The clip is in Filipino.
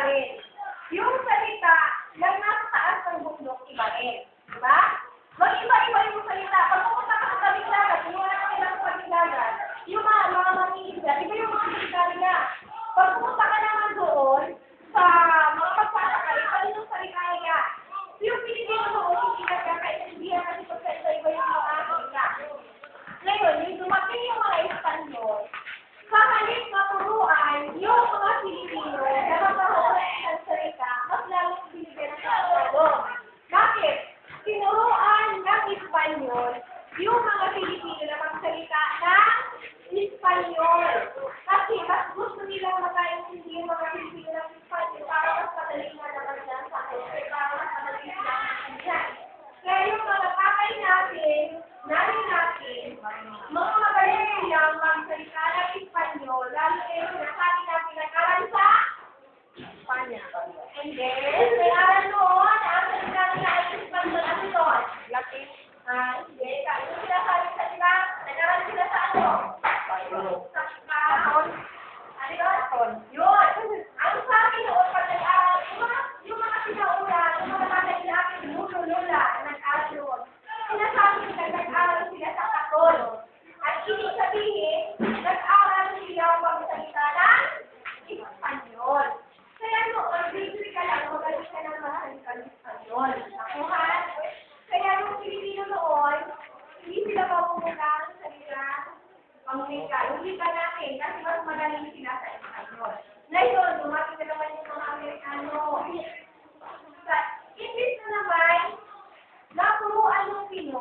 rin. Yung salita lang nasa taas ng bundok, iba rin. Diba? Mag-iba-iba yung salita. Pag pumunta ka sa tabing dagat, yung mga nakakailang sa tabing dagat, yung mga mangingisda, iba yung mga salita nila. Pag pumunta ka naman doon, sa mga magpapakali, iba rin yung salita nila. Yung Pilipino doon, hindi nagkakaintindihan kasi pagsalita iba yung mga salita. Ngayon, yung dumating yung mga Espanyol, sa halip na turuan, yung mga Pilipino na magkaroon ng salita, mas lalong binigyan ng Tagalog. Bakit? Tinuruan ng Espanyol yung mga Pilipino na magsalita ng Espanyol. Kasi mas gusto nilang makaintindi yung mga Pilipino ng Espanyol para mas madali na naman yan sa akin. Para mas madali silang maintindihan. Kaya yung mga tatay natin, nanay natin, mga magaling silang magsalita ng Espanyol, lalo na yung sinasabi natin nag-aral sa Espanya. And then, nag-aral noon, ang salita nila ay Espanyol, ano doon? Latin. Hindi. Yung sinasabi sa sila, nag-aral sila sa ano? Sa kahon. Ano yun? Yun. Ang sabi noon, pag nag-aral, yung mga sinauna, yung mga tatay natin, lula, nag-aral noon. Sinasabi nila, nag-aral sila sa katol. At ibig sabihin, nag-aral sila magsalita ng Espanyol. Kaya noon, bibili ka lang, magaling ka ng magsalita ng Espanyol. Nakuhan? Kaya yung Pilipino noon, hindi sila mapupunta ng salita pangwika. Yung wika natin, kasi mas magaling sila sa Espanyol. Ngayon, dumating na naman yung mga Amerikano. Sa English na naman, naturuan yung Pinoy